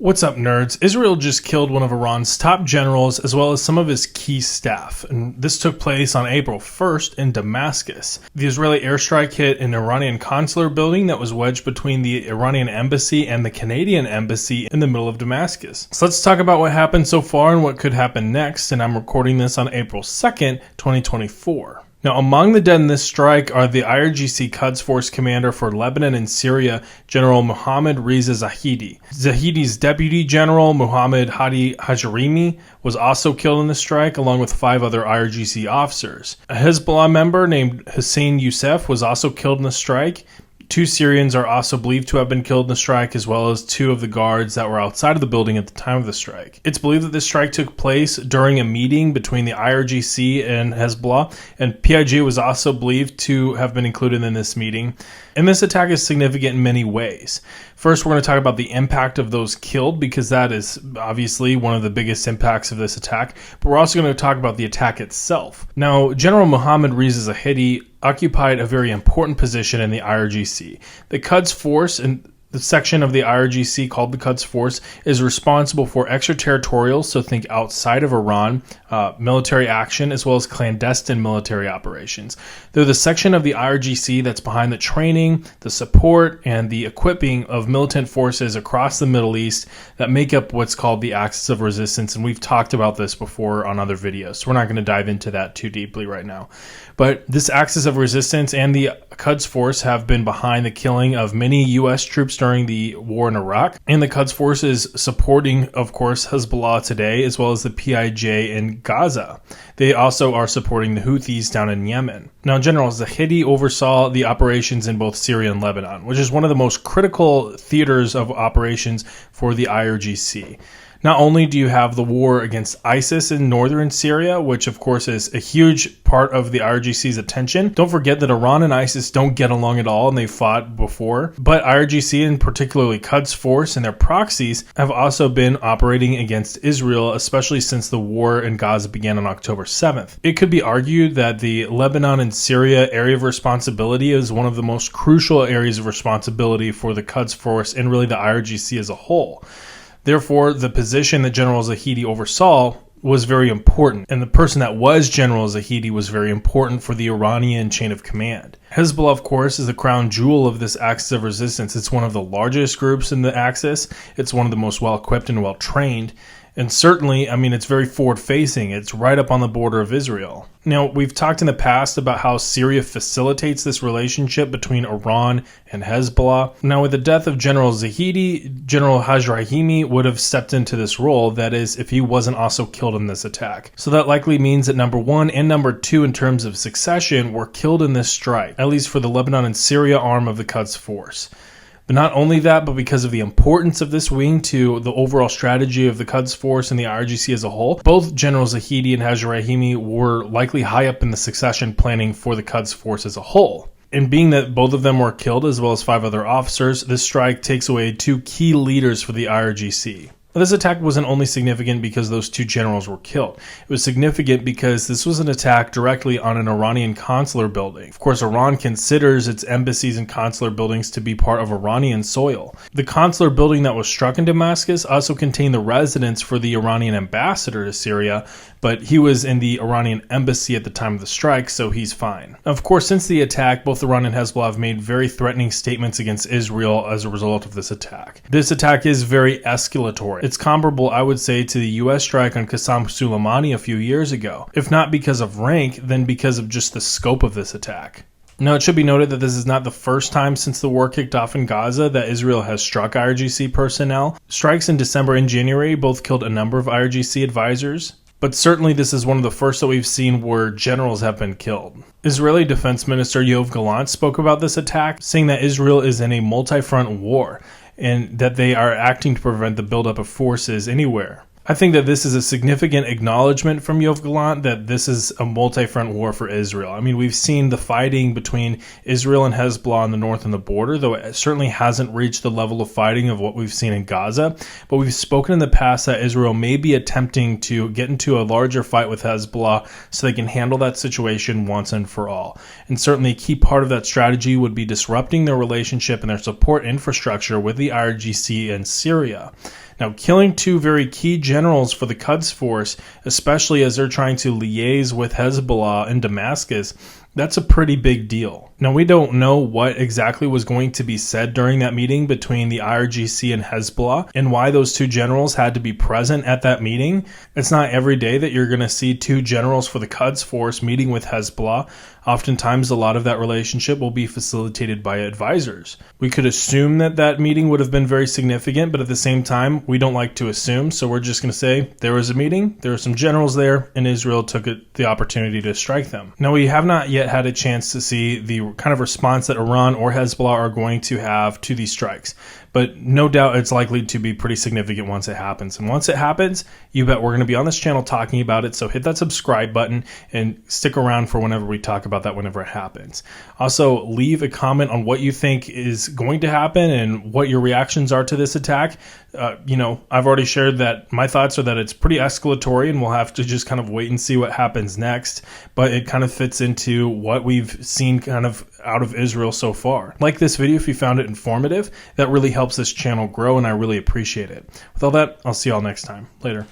What's up, nerds? Israel just killed one of Iran's top generals as well as some of his key staff, and this took place on April 1st in Damascus. The Israeli airstrike hit an Iranian consular building that was wedged between the Iranian embassy and the Canadian embassy in the middle of Damascus. So let's talk about what happened so far and what could happen next, and I'm recording this on April 2nd, 2024. Now, among the dead in this strike are the IRGC Quds Force commander for Lebanon and Syria, General Mohammad Reza Zahidi. Zahidi's deputy general, Mohammad Hadi Hajrimi, was also killed in the strike, along with 5 other IRGC officers. A Hezbollah member named Hussein Youssef was also killed in the strike. 2 Syrians are also believed to have been killed in the strike, as well as 2 of the guards that were outside of the building at the time of the strike. It's believed that this strike took place during a meeting between the IRGC and Hezbollah, and PIJ was also believed to have been included in this meeting. And this attack is significant in many ways. First, we're going to talk about the impact of those killed, because that is obviously one of the biggest impacts of this attack. But we're also going to talk about the attack itself. Now, General Mohammad Reza Zahidi occupied a very important position in the IRGC. The Quds Force, and the section of the IRGC called the Quds Force, is responsible for extraterritorial, so think outside of Iran, military action, as well as clandestine military operations. They're the section of the IRGC that's behind the training, the support, and the equipping of militant forces across the Middle East that make up what's called the Axis of Resistance, and we've talked about this before on other videos, so we're not going to dive into that too deeply right now. But this Axis of Resistance and the Quds Force have been behind the killing of many U.S. troops during the war in Iraq, and the Quds Force is supporting, of course, Hezbollah today, as well as the PIJ in Gaza. They also are supporting the Houthis down in Yemen. Now, General Zahidi oversaw the operations in both Syria and Lebanon, which is one of the most critical theaters of operations for the IRGC. Not only do you have the war against ISIS in northern Syria, which of course is a huge part of the IRGC's attention. Don't forget that Iran and ISIS don't get along at all, and they fought before. But IRGC, and particularly Quds Force and their proxies, have also been operating against Israel, especially since the war in Gaza began on October 7th. It could be argued that the Lebanon and Syria area of responsibility is one of the most crucial areas of responsibility for the Quds Force and really the IRGC as a whole. Therefore, the position that General Zahidi oversaw was very important, and the person that was General Zahidi was very important for the Iranian chain of command. Hezbollah, of course, is the crown jewel of this Axis of Resistance. It's one of the largest groups in the Axis. It's one of the most well-equipped and well-trained. And certainly, I mean, it's very forward-facing. It's right up on the border of Israel. Now, we've talked in the past about how Syria facilitates this relationship between Iran and Hezbollah. Now, with the death of General Zahidi, General Hajrimi would have stepped into this role, that is, if he wasn't also killed in this attack. So that likely means that number 1 and number 2 in terms of succession were killed in this strike, at least for the Lebanon and Syria arm of the Quds Force. But not only that, but because of the importance of this wing to the overall strategy of the Quds Force and the IRGC as a whole, both General Zahidi and Hajrimi were likely high up in the succession planning for the Quds Force as a whole. And being that both of them were killed, as well as 5 other officers, this strike takes away 2 key leaders for the IRGC. This attack wasn't only significant because those 2 generals were killed. It was significant because this was an attack directly on an Iranian consular building. Of course, Iran considers its embassies and consular buildings to be part of Iranian soil. The consular building that was struck in Damascus also contained the residence for the Iranian ambassador to Syria, but he was in the Iranian embassy at the time of the strike, so he's fine. Of course, since the attack, both Iran and Hezbollah have made very threatening statements against Israel as a result of this attack. This attack is very escalatory. It's comparable, I would say, to the U.S. strike on Qasem Soleimani a few years ago. If not because of rank, then because of just the scope of this attack. Now, it should be noted that this is not the first time since the war kicked off in Gaza that Israel has struck IRGC personnel. Strikes in December and January both killed a number of IRGC advisors. But certainly this is one of the first that we've seen where generals have been killed. Israeli Defense Minister Yoav Gallant spoke about this attack, saying that Israel is in a multifront war and that they are acting to prevent the buildup of forces anywhere. I think that this is a significant acknowledgement from Yoav Gallant that this is a multi-front war for Israel. I mean, we've seen the fighting between Israel and Hezbollah on the north and the border, though it certainly hasn't reached the level of fighting of what we've seen in Gaza. But we've spoken in the past that Israel may be attempting to get into a larger fight with Hezbollah so they can handle that situation once and for all. And certainly a key part of that strategy would be disrupting their relationship and their support infrastructure with the IRGC in Syria. Now, killing two very key generals for the Quds force, especially as they're trying to liaise with Hezbollah in Damascus, that's a pretty big deal. Now, we don't know what exactly was going to be said during that meeting between the IRGC and Hezbollah and why those two generals had to be present at that meeting. It's not every day that you're going to see two generals for the Quds force meeting with Hezbollah. Oftentimes, a lot of that relationship will be facilitated by advisors. We could assume that that meeting would have been very significant, but at the same time, we don't like to assume, so we're just going to say there was a meeting, there were some generals there, and Israel took the opportunity to strike them. Now, we have not yet had a chance to see the kind of response that Iran or Hezbollah are going to have to these strikes. But no doubt it's likely to be pretty significant once it happens. And once it happens, you bet we're going to be on this channel talking about it. So hit that subscribe button and stick around for whenever we talk about that whenever it happens. Also, leave a comment on what you think is going to happen and what your reactions are to this attack. I've already shared that my thoughts are that it's pretty escalatory and we'll have to just kind of wait and see what happens next. But it kind of fits into what we've seen kind of out of Israel so far. Like this video if you found it informative. That really helps this channel grow and I really appreciate it. With all that, I'll see y'all next time. Later.